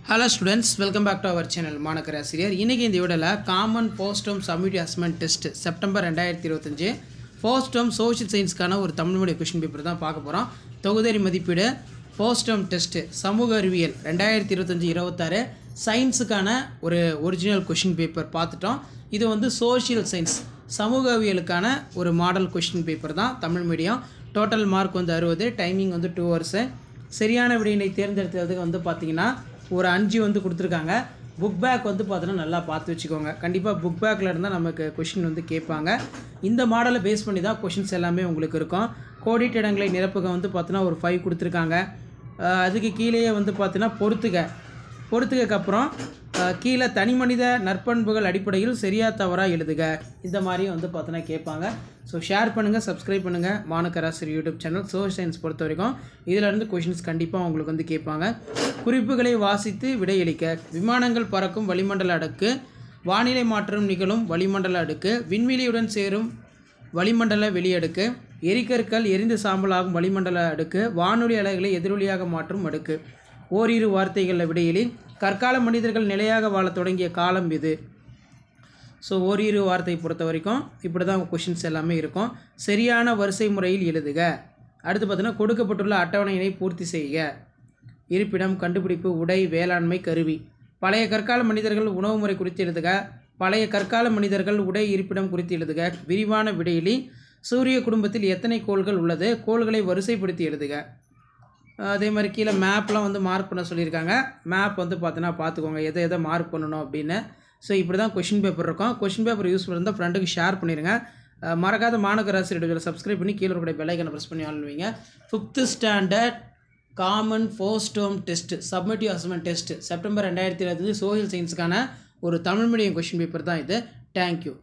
Hello students, welcome back to our channel மாணக்கர் ஆசிரியர். இன்னைக்கு இந்த வீடியோல common first term summative assessment test September 2025 first term social சயின்ஸ்க்கான ஒரு தமிழ் மீடியம் क्वेश्चन பேப்பர் தான் பார்க்க போறோம். தொகுதி மதிப்பீடு ஃபர்ஸ்ட் டேர்ம் டெஸ்ட் சமூக அறிவியல் 2025-26 சயின்ஸ்க்கான ஒரு ஒரிஜினல் क्वेश्चन பேப்பர் பார்த்துட்டோம். இது வந்து சோஷியல் சயின்ஸ் சமூகவியலுக்கான ஒரு மாடல் क्वेश्चन பேப்பர் தான் தமிழ் மீடியம். டோட்டல் மார்க் வந்து 60, டைமிங் வந்து 2 hours. சரியான விடையினை தேர்ந்தெடுக்கிறதுக்கு வந்து பார்த்தீங்கன்னா ஒரு 5 வந்து கொடுத்துருக்காங்க. புக் பேக் வந்து பார்த்தீங்கன்னா நல்லா பார்த்து வச்சுக்கோங்க. கண்டிப்பாக புக் பேக்கில் இருந்தால் நமக்கு கொஷின் வந்து கேட்பாங்க. இந்த மாடலை பேஸ் பண்ணி தான் கொஷின்ஸ் எல்லாமே உங்களுக்கு இருக்கும். கோடிட்ட இடங்களை நிரப்புக வந்து பார்த்தீங்கன்னா ஒரு 5 கொடுத்துருக்காங்க. அதுக்கு கீழேயே வந்து பார்த்தீங்கன்னா பொறுத்துக்கு அப்புறம் கீழே தனி மனித நற்பண்புகள் அடிப்படையில் சரியா தவறா எழுதுக, இந்த மாதிரி வந்து பார்த்தீங்கன்னா கேட்பாங்க. ஸோ ஷேர் பண்ணுங்கள், சப்ஸ்கிரைப் பண்ணுங்கள் மாணக்கர் ஆசிரியர் யூடியூப் சேனல். சோஷியல் சயின்ஸ் பொறுத்த வரைக்கும் இதிலேருந்து கொஷின்ஸ் கண்டிப்பாக உங்களுக்கு வந்து கேட்பாங்க. குறிப்புகளை வாசித்து விடையளிக்க. விமானங்கள் பறக்கும் வளிமண்டல அடுக்கு, வானிலை மாற்றம் நிகழும் வளிமண்டல அடுக்கு, விண்வெளியுடன் சேரும் வளிமண்டல வெளியடுக்கு, எரிக்கற்கள் எரிந்து சாம்பலாகும் வளிமண்டல அடுக்கு, வானொலி அலைகளை எதிரொலியாக மாற்றும் அடுக்கு. ஓரிரு வார்த்தைகளில் விடையிலி. கற்கால மனிதர்கள் நிலையாக வாழ தொடங்கிய காலம் இது. ஸோ ஓரிரு வார்த்தை பொறுத்த வரைக்கும் இப்படி தான் கொஷின்ஸ் எல்லாமே இருக்கும். சரியான வரிசை முறையில் எழுதுக. அடுத்து பார்த்தீங்கன்னா கொடுக்கப்பட்டுள்ள அட்டவணையினை பூர்த்தி செய்க. இருப்பிடம், கண்டுபிடிப்பு, உடை, வேளாண்மை, கருவி. பழைய கற்கால மனிதர்கள் உணவு முறை குறித்து எழுதுக. பழைய கற்கால மனிதர்கள் உடை, இருப்பிடம் குறித்து எழுதுக. விரிவான விடையிலி. சூரிய குடும்பத்தில் எத்தனை கோள்கள் உள்ளது? கோள்களை வரிசைப்படுத்தி எழுதுக. அதே மாதிரி கீழே மேப்லாம் வந்து மார்க் பண்ண சொல்லியிருக்காங்க. மேப் வந்து பார்த்தீங்கன்னா பார்த்துக்கோங்க எதை மார்க் பண்ணணும் அப்படின்னு. ஸோ இப்படி தான் கொஷின் பேப்பர் இருக்கும். கொஷின் பேப்பர் யூஸ்ஃபுல் இருந்தால் ஃப்ரெண்டுக்கு ஷேர் பண்ணிடுங்க. மறக்காத மாணக்கர் ஆசிரியர்களை சப்ஸ்கிரைப் பண்ணி கீழே இருக்கிற பெல் ஐக்கனை ப்ரெஸ் பண்ணி ஆளுவீங்க. 5th standard common first term test summative assessment test September 2025 social சயின்ஸுக்கான ஒரு தமிழ் மீடியம் கொஷின் பேப்பர் தான் இது. தேங்க்யூ.